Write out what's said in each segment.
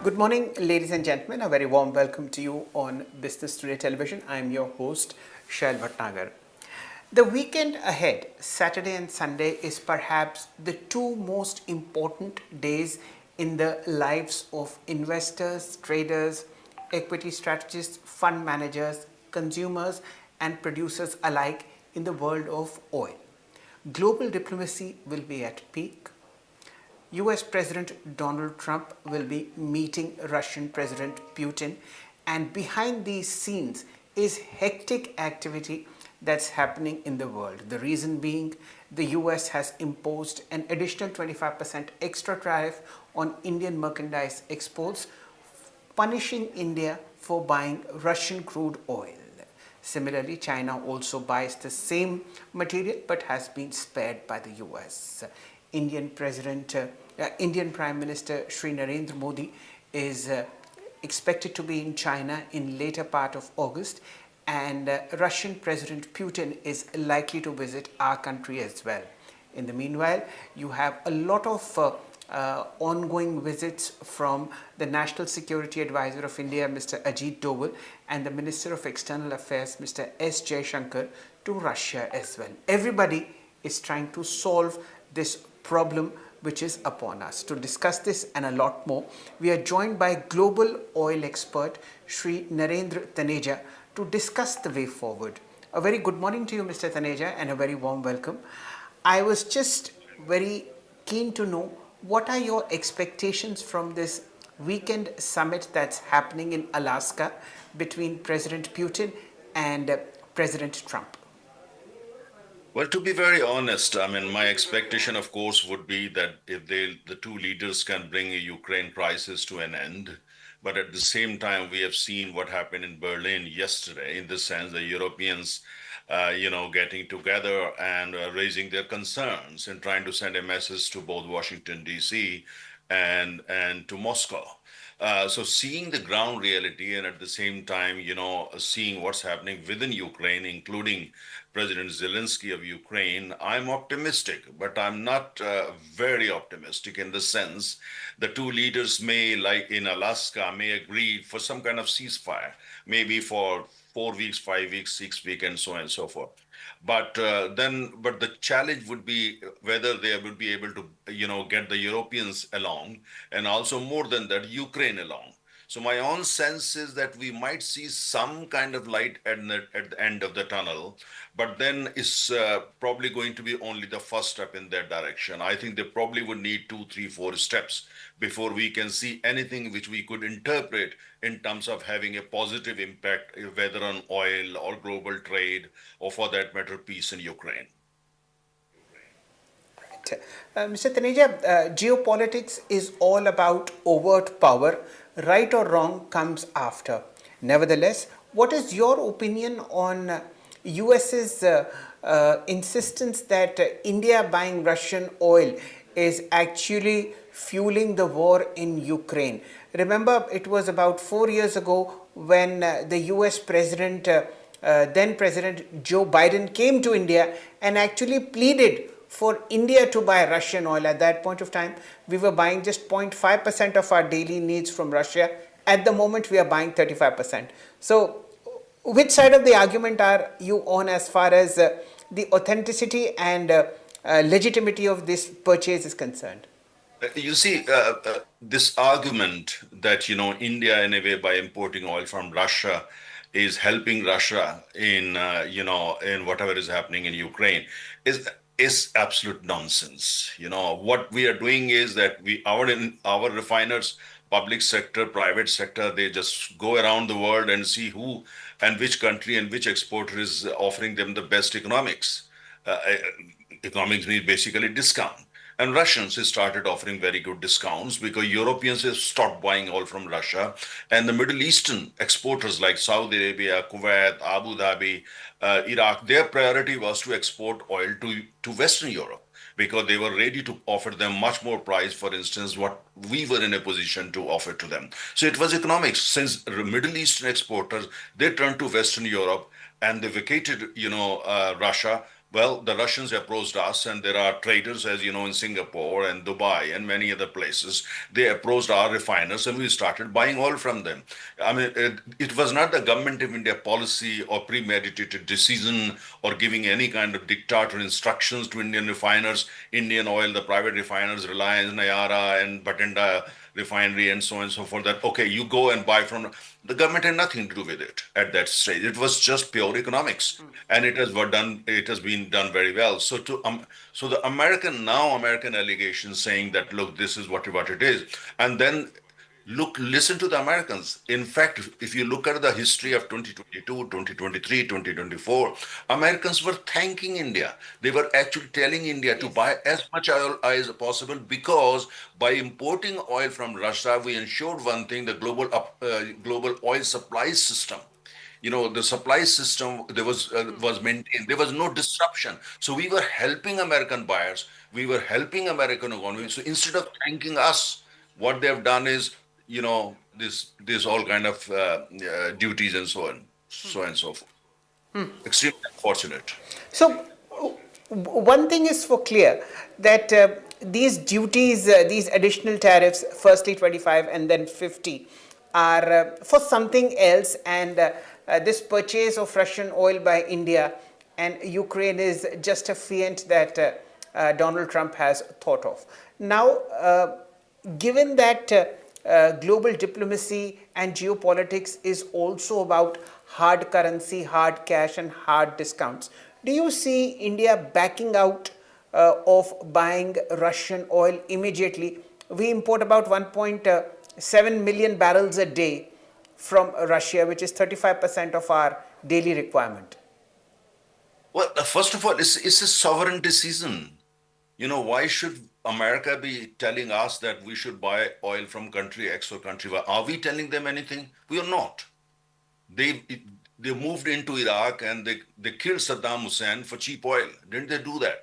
Good morning, ladies and gentlemen. A very warm welcome to you on Business Today Television. I am your host, Shailender Bhatnagar. The weekend ahead, Saturday and Sunday, is perhaps the two most important days in the lives of investors, traders, equity strategists, fund managers, consumers, and producers alike in the world of oil. Global diplomacy will be at peak. US President Donald Trump will be meeting Russian President Putin, and behind these scenes is hectic activity that's happening in the world. The reason being, the US has imposed an additional 25% extra tariff on Indian merchandise exports, punishing India for buying Russian crude oil. Similarly, China also buys the same material but has been spared by the US. Indian Prime Minister Sri Narendra Modi is expected to be in China in later part of August, and Russian President Putin is likely to visit our country as well. In the meanwhile, you have a lot of ongoing visits from the National Security Advisor of India, Mr. Ajit Doval, and the Minister of External Affairs, Mr. S. Jaishankar, to Russia as well. Everybody is trying to solve this problem which is upon us. To discuss this and a lot more, we are joined by global oil expert Sri Narendra Taneja to discuss the way forward. A very good morning to you, Mr. Taneja, and a very warm welcome. I was just very keen to know, what are your expectations from this weekend summit that's happening in Alaska between President Putin and President Trump? Well, to be very honest, I mean, my expectation, of course, would be that if the two leaders can bring a Ukraine crisis to an end, but at the same time, we have seen what happened in Berlin yesterday, in the sense the Europeans, getting together and raising their concerns and trying to send a message to both Washington, D.C. and to Moscow. So seeing the ground reality and at the same time, seeing what's happening within Ukraine, including President Zelensky of Ukraine, I'm optimistic, but I'm not very optimistic in the sense the two leaders may, like in Alaska, may agree for some kind of ceasefire, maybe for 4 weeks, 5 weeks, 6 weeks, and so on and so forth. But the challenge would be whether they will be able to, get the Europeans along, and also more than that, Ukraine along. So my own sense is that we might see some kind of light at the end of the tunnel, but then it's probably going to be only the first step in that direction. I think they probably would need 2, 3, 4 steps before we can see anything which we could interpret in terms of having a positive impact, whether on oil or global trade, or for that matter, peace in Ukraine. Mr. Taneja, geopolitics is all about overt power. Right or wrong comes after. Nevertheless, what is your opinion on US's insistence that India buying Russian oil is actually fueling the war in Ukraine? Remember, it was about 4 years ago when the US President, then President Joe Biden, came to India and actually pleaded for India to buy Russian oil. At that point of time, we were buying just 0.5% of our daily needs from Russia. At the moment, we are buying 35%. So, which side of the argument are you on as far as the authenticity and legitimacy of this purchase is concerned? You see, this argument that, India, in a way, by importing oil from Russia, is helping Russia in whatever is happening in Ukraine is absolute nonsense. What we are doing is that our refiners, public sector, private sector, they just go around the world and see who and which country and which exporter is offering them the best economics. Economics means basically discount. And Russians have started offering very good discounts because Europeans have stopped buying oil from Russia. And the Middle Eastern exporters like Saudi Arabia, Kuwait, Abu Dhabi, Iraq, their priority was to export oil to Western Europe because they were ready to offer them much more price, for instance, what we were in a position to offer to them. So it was economics. Since Middle Eastern exporters, they turned to Western Europe and they vacated, Russia Well, the Russians approached us, and there are traders, as you know, in Singapore and Dubai and many other places. They approached our refiners, and we started buying oil from them. I mean, it was not the government of India policy or premeditated decision or giving any kind of dictator instructions to Indian refiners, Indian Oil, the private refiners, Reliance, Nayara, and Batenda refinery, and so on and so forth. That okay, you go and buy from the government had nothing to do with it at that stage. It was just pure economics, and it has were done. It has been done very well. So the American allegations saying that look, this is what it is, and then listen to the Americans. In fact, if you look at the history of 2022, 2023, 2024, Americans were thanking India. They were actually telling India to Yes. buy as much oil as possible because by importing oil from Russia, we ensured one thing: the global oil supply system. The supply system there was maintained. There was no disruption, so we were helping American buyers, we were helping American economy. So Yes. instead of thanking us, what they've done is, this all kind of duties and so and so forth. Extremely unfortunate. So, one thing is for clear that these duties, these additional tariffs, firstly 25 and then 50, are for something else, and this purchase of Russian oil by India and Ukraine is just a feint that Donald Trump has thought of. Now, given that global diplomacy and geopolitics is also about hard currency, hard cash, and hard discounts, do you see India backing out of buying Russian oil immediately? We import about 1.7 million barrels a day from Russia, which is 35% of our daily requirement. Well, first of all, it's a sovereign decision. Why should America be telling us that we should buy oil from country X or country Y? Are we telling them anything? We are not. They they moved into Iraq and they killed Saddam Hussein for cheap oil. Didn't they do that?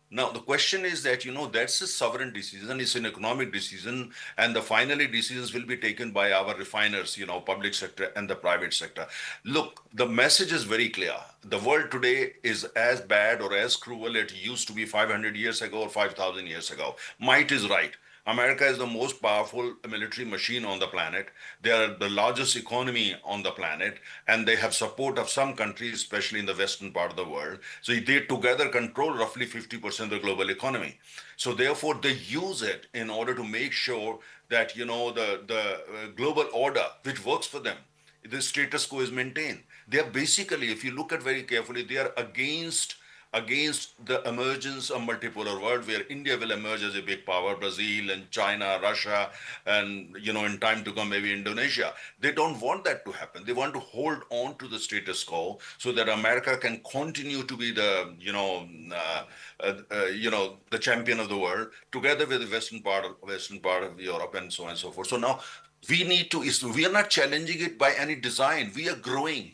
Now the question is that that's a sovereign decision, it's an economic decision, and the finally decisions will be taken by our refiners, public sector and the private sector. Look, the message is very clear. The world today is as bad or as cruel it used to be 500 years ago or 5,000 years ago. Might is right. America is the most powerful military machine on the planet. They are the largest economy on the planet, and they have support of some countries, especially in the western part of the world. So they together control roughly 50% of the global economy. So therefore, they use it in order to make sure that the global order, which works for them, the status quo is maintained. They are basically, if you look at very carefully, they are against the emergence of multipolar world where India will emerge as a big power, Brazil and China, Russia, and in time to come maybe Indonesia. They don't want that to happen. They want to hold on to the status quo so that America can continue to be the champion of the world together with the western part of Europe and so on and so forth. So now we are not challenging it by any design. We are growing.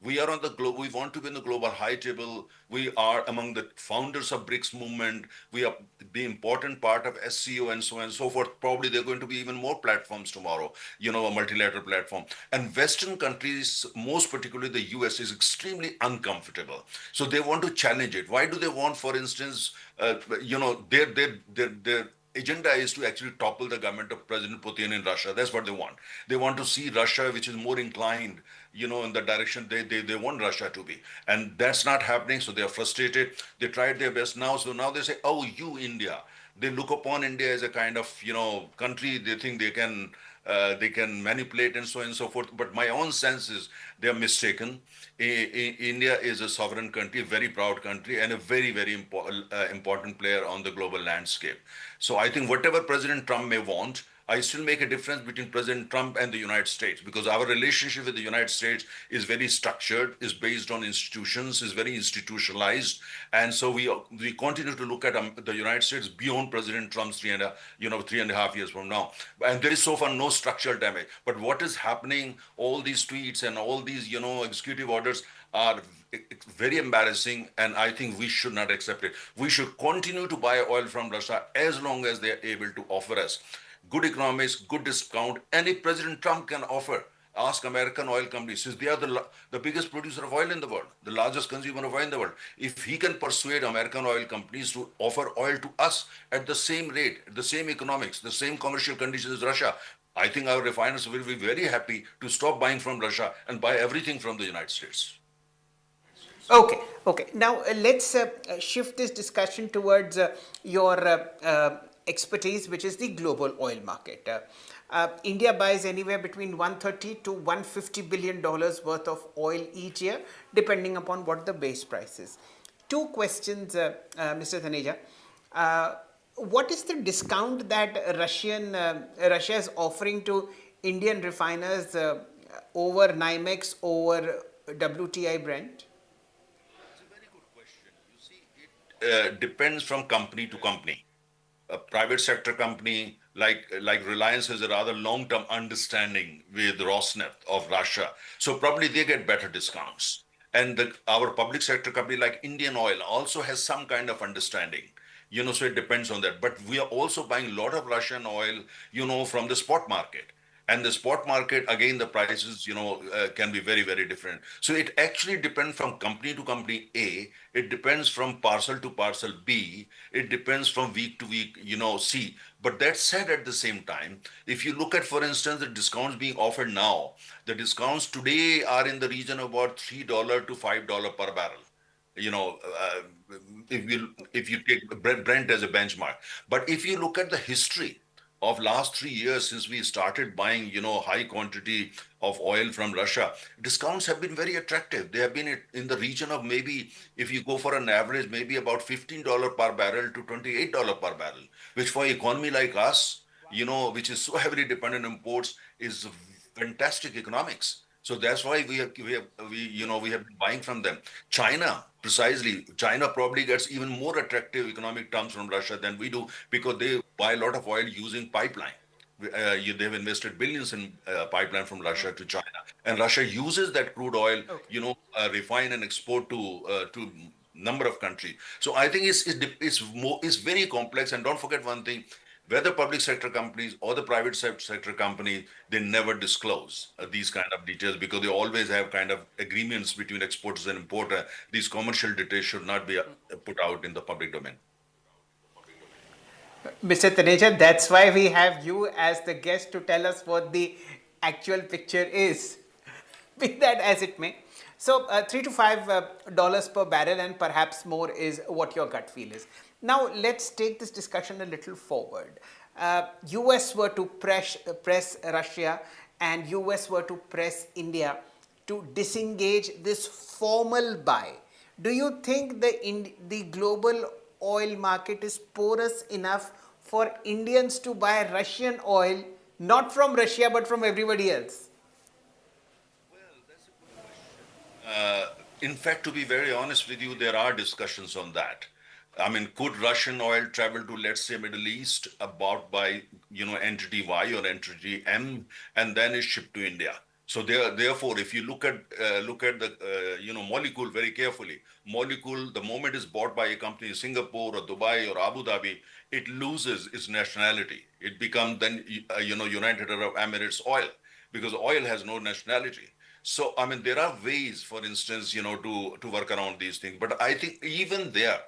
We are on the globe. We want to be in the global high table. We are among the founders of BRICS movement. We are the important part of SCO and so on and so forth. Probably there are going to be even more platforms tomorrow, a multilateral platform. And Western countries, most particularly the US, is extremely uncomfortable. So they want to challenge it. Why do they want, for instance, their agenda is to actually topple the government of President Putin in Russia. That's what they want. They want to see Russia, which is more inclined, in the direction they want Russia to be. And that's not happening. So they are frustrated. They tried their best now. So now they say, oh, you, India. They look upon India as a kind of, country they think they can manipulate and so on and so forth. But my own sense is they are mistaken. India is a sovereign country, a very proud country, and a very, very important player on the global landscape. So I think whatever President Trump may want, I still make a difference between President Trump and the United States because our relationship with the United States is very structured, is based on institutions, is very institutionalized, and so we continue to look at the United States beyond President Trump's 3.5 years from now, and there is so far no structural damage. But what is happening? All these tweets and all these executive orders are very embarrassing, and I think we should not accept it. We should continue to buy oil from Russia as long as they are able to offer us good economics, good discount, and if President Trump can offer Ask American oil companies, since they are the biggest producer of oil in the world, the largest consumer of oil in the world. If he can persuade American oil companies to offer oil to us at the same rate, the same economics, the same commercial conditions as Russia, I think our refiners will be very happy to stop buying from Russia and buy everything from the United States. Okay, okay. Now let's shift this discussion towards your expertise, which is the global oil market. India buys anywhere between 130 to 150 billion dollars worth of oil each year, depending upon what the base price is. Two questions, Mr. Taneja. What is the discount that Russia is offering to Indian refiners over NYMEX, over WTI Brent? It's a very good question. You see, it depends from company to company. A private sector company like Reliance has a rather long-term understanding with Rosneft of Russia, so probably they get better discounts. And our public sector company like Indian Oil also has some kind of understanding, so it depends on that. But we are also buying a lot of Russian oil, from the spot market. And the spot market, again, the prices, can be very, very different. So it actually depends from company to company A. It depends from parcel to parcel B. It depends from week to week, C. But that said, at the same time, if you look at, for instance, the discounts being offered now, the discounts today are in the region of about $3 to $5 per barrel, you know, if you take Brent as a benchmark. But if you look at the history of last 3 years since we started buying, high quantity of oil from Russia, discounts have been very attractive. They have been in the region of maybe, if you go for an average, maybe about $15 per barrel to $28 per barrel, which for economy like us, which is so heavily dependent on imports, is fantastic economics. So that's why we have been buying from them. China, precisely. China probably gets even more attractive economic terms from Russia than we do because they buy a lot of oil using pipeline. They've invested billions in pipeline from Russia to China, and Russia uses that crude oil, Okay. refine and export to number of countries. So I think it's very complex. And don't forget one thing: whether public sector companies or the private sector companies, they never disclose these kind of details because they always have kind of agreements between exporters and importer. These commercial details should not be put out in the public domain. Mr. Taneja, that's why we have you as the guest to tell us what the actual picture is. Be that as it may. So, $3 to $5 per barrel and perhaps more is what your gut feel is. Now, let's take this discussion a little forward. US were to press Russia and US were to press India to disengage this formal buy. Do you think the global oil market is porous enough for Indians to buy Russian oil, not from Russia but from everybody else? Well, that's a good question. In fact, to be very honest with you, there are discussions on that. I mean, could Russian oil travel to, let's say, Middle East, bought by, entity Y or entity M, and then is shipped to India? So therefore, if you look at the molecule very carefully, molecule the moment is bought by a company in Singapore or Dubai or Abu Dhabi, it loses its nationality. It becomes then United Arab Emirates oil because oil has no nationality. So, I mean, there are ways, for instance, to work around these things. But I think even there,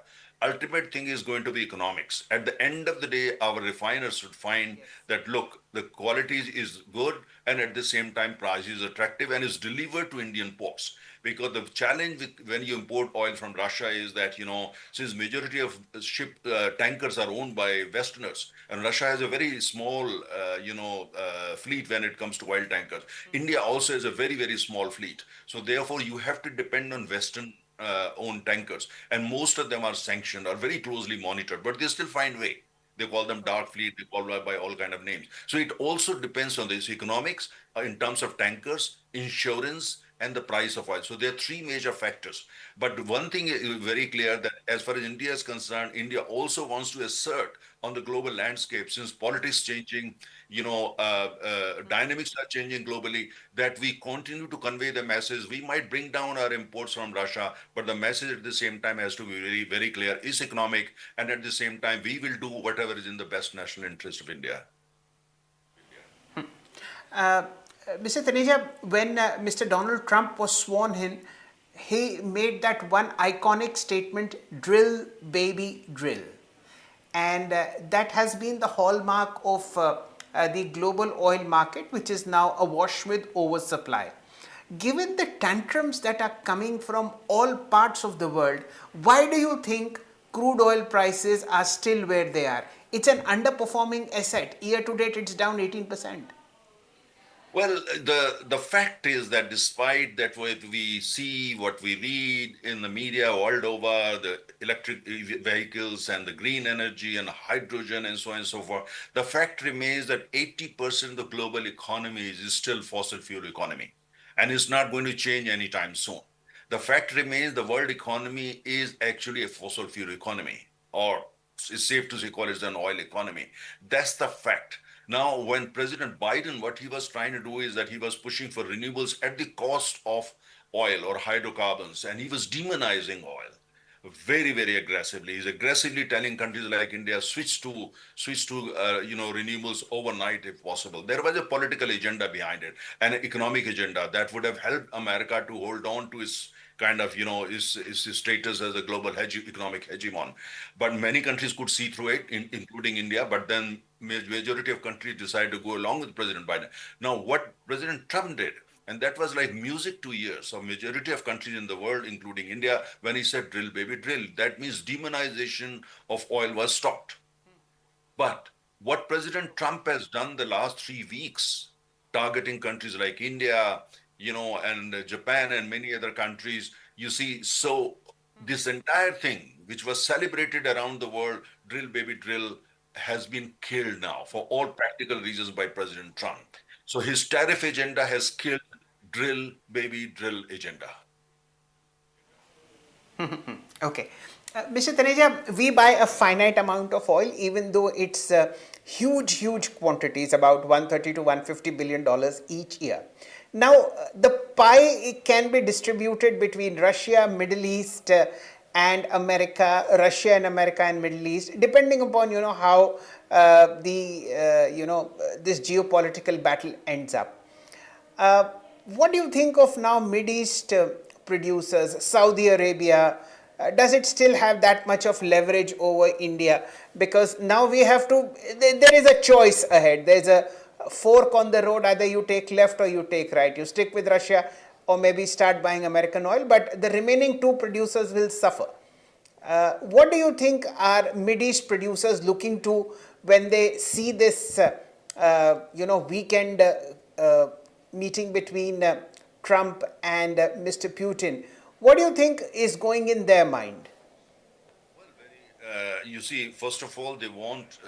ultimate thing is going to be economics. At the end of the day, our refiners should find that, look, the quality is good and at the same time price is attractive and is delivered to Indian ports. Because the challenge when you import oil from Russia is that, since majority of ship tankers are owned by Westerners, and Russia has a very small, fleet when it comes to oil tankers. India also has a very, very small fleet. So therefore, you have to depend on Western owned tankers, and most of them are sanctioned or very closely monitored, but they still find way. They call them dark fleet. They call it by all kind of names. So it also depends on this economics in terms of tankers, insurance, and the price of oil. So there are three major factors. But one thing is very clear that as far as India is concerned, India also wants to assert on the global landscape since politics changing, dynamics are changing globally, that we continue to convey the message. We might bring down our imports from Russia, but the message at the same time has to be very, very clear, is economic, and at the same time, we will do whatever is in the best national interest of India. Uh, Mr. Taneja, when Mr. Donald Trump was sworn in, he made that one iconic statement, drill, baby, drill. And that has been the hallmark of the global oil market, which is now awash with oversupply. Given the tantrums that are coming from all parts of the world, why do you think crude oil prices are still where they are? It's an underperforming asset. Year to date, it's down 18%. Well, the fact is that despite that what we see, what we read in the media world over, the electric vehicles and the green energy and hydrogen and so on and so forth, the fact remains that 80% of the global economy is still fossil fuel economy, and it's not going to change anytime soon. The fact remains the world economy is actually a fossil fuel economy, or it's safe to say call it an oil economy. That's the fact. Now, when President Biden, what he was trying to do is that he was pushing for renewables at the cost of oil or hydrocarbons, and he was demonizing oil very, very aggressively. He's aggressively telling countries like India switch to renewables overnight if possible. There was a political agenda behind it, an economic agenda that would have helped America to hold on to its kind of its status as a global economic hegemon. But many countries could see through it, including India. But then majority of countries decided to go along with President Biden. Now, what President Trump did, and that was like music to ears of majority of countries in the world, including India, when he said drill, baby, drill. That means demonization of oil was stopped. But what President Trump has done the last 3 weeks, targeting countries like India, and Japan and many other countries, you see, so this entire thing, which was celebrated around the world, drill, baby, drill, has been killed now for all practical reasons by President Trump. So his tariff agenda has killed drill, baby, drill agenda. Okay. Mr. Taneja, we buy a finite amount of oil, even though it's huge quantities, about 130 to 150 billion dollars each year. Now, the pie can be distributed between Russia, Middle East, and America, Russia and America and Middle East, depending upon how this geopolitical battle ends up. What do you think of now Mid East producers, Saudi Arabia? Does it still have that much of leverage over India? Because now we have to, there is a choice ahead. There's a fork on the road. Either you take left or you take right. You stick with Russia or maybe start buying American oil, but the remaining two producers will suffer. What do you think are Mid East producers looking to when they see this, weekend meeting between Trump and Mr. Putin? What do you think is going in their mind? You see, first of all, they want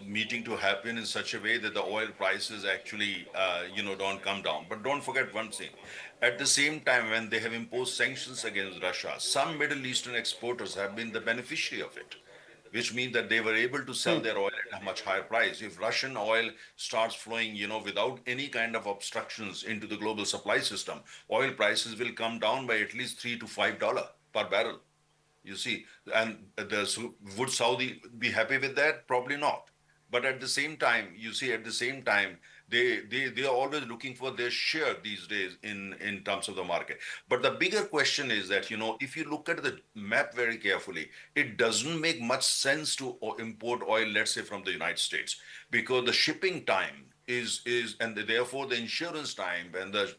meeting to happen in such a way that the oil prices actually, don't come down. But don't forget one thing. At the same time, when they have imposed sanctions against Russia, some Middle Eastern exporters have been the beneficiary of it, which means that they were able to sell their oil at a much higher price. If Russian oil starts flowing, without any kind of obstructions into the global supply system, oil prices will come down by at least $3 to $5 per barrel. You see, and would Saudi be happy with that? Probably not. But at the same time, you see, at the same time, they are always looking for their share these days in terms of the market. But the bigger question is that, if you look at the map very carefully, it doesn't make much sense to import oil, let's say, from the United States, because the shipping time is and therefore the insurance time and the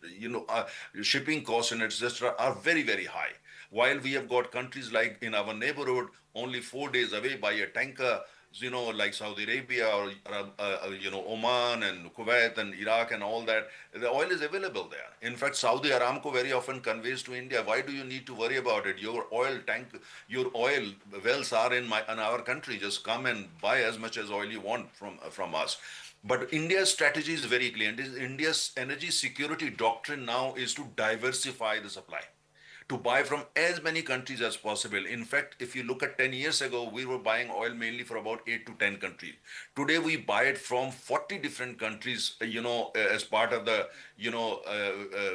shipping costs and etc. are very, very high. While we have got countries like in our neighborhood only 4 days away by a tanker, like Saudi Arabia or Oman and Kuwait and Iraq and all that, the oil is available there. In fact, Saudi Aramco very often conveys to India, why do you need to worry about it? Your oil wells are in our country. Just come and buy as much as oil you want from us. But India's strategy is very clear. India's energy security doctrine now is to diversify the supply, to buy from as many countries as possible. In fact, if you look at 10 years ago, we were buying oil mainly for about 8 to 10 countries. Today, we buy it from 40 different countries, as part of the,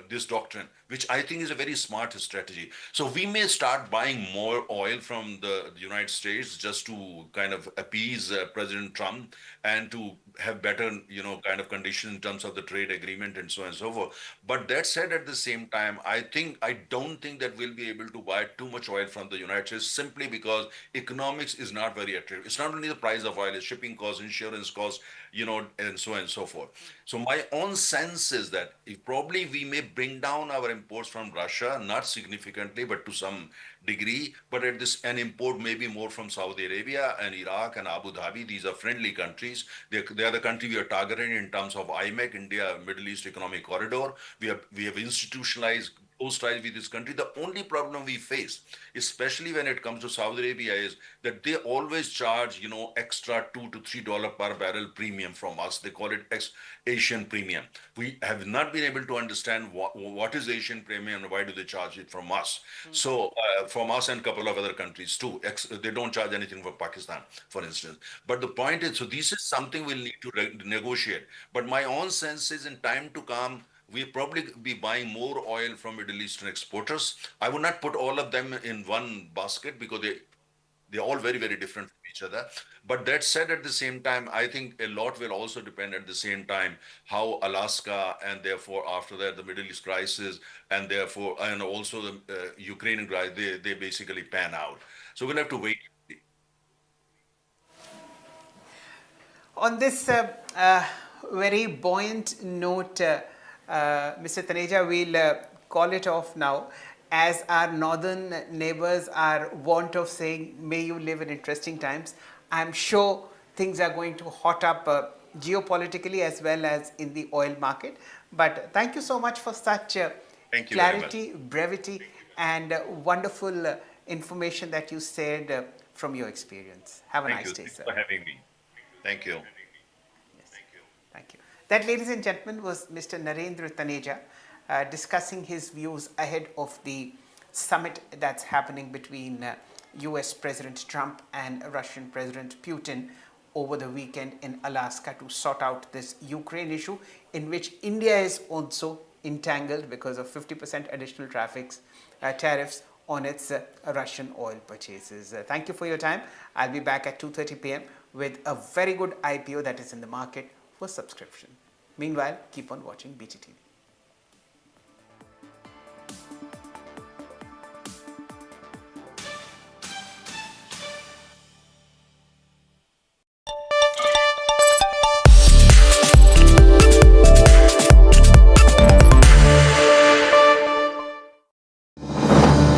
this doctrine, which I think is a very smart strategy. So we may start buying more oil from the United States just to kind of appease President Trump and to have better, kind of conditions in terms of the trade agreement and so on and so forth. But that said, at the same time, I don't think that we'll be able to buy too much oil from the United States simply because economics is not very attractive. It's not only the price of oil, it's shipping costs, insurance costs, and so on and so forth. So my own sense is that if probably we may bring down our imports from Russia, not significantly, but to some degree, but at this, and import maybe more from Saudi Arabia and Iraq and Abu Dhabi. These are friendly countries. They are the country we are targeting in terms of IMEC, India Middle East Economic Corridor. We have institutionalized close ties with this country. The only problem we face, especially when it comes to Saudi Arabia, is that they always charge, extra $2 to $3 per barrel premium from us. They call it Asian premium. We have not been able to understand what is Asian premium and why do they charge it from us. So from us and a couple of other countries too. They don't charge anything for Pakistan, for instance. But the point is, so this is something we'll need to negotiate. But my own sense is in time to come, we'll probably be buying more oil from Middle Eastern exporters. I would not put all of them in one basket because they're all very, very different from each other. But that said, at the same time, I think a lot will also depend at the same time how Alaska and therefore after that the Middle East crisis and therefore and also the Ukrainian crisis, they basically pan out. So we'll have to wait. On this very buoyant note, Mr. Taneja, we'll call it off now, as our northern neighbors are wont of saying, may you live in interesting times. I'm sure things are going to hot up geopolitically as well as in the oil market. But thank you so much for such clarity, brevity, and wonderful information that you shared from your experience. Have a nice day, sir. Thank you for having me. Thank you. Thank you. That, ladies and gentlemen, was Mr. Narendra Taneja discussing his views ahead of the summit that's happening between US President Trump and Russian President Putin over the weekend in Alaska to sort out this Ukraine issue, in which India is also entangled because of 50% additional tariffs on its Russian oil purchases. Thank you for your time. I'll be back at 2:30 p.m. with a very good IPO that is in the market for subscription. Meanwhile, keep on watching BTTV.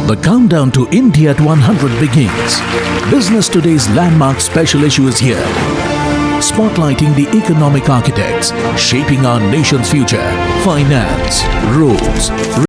The countdown to India at 100 begins. Business Today's landmark special issue is here. Spotlighting the economic architects shaping our nation's future. Finance, rules,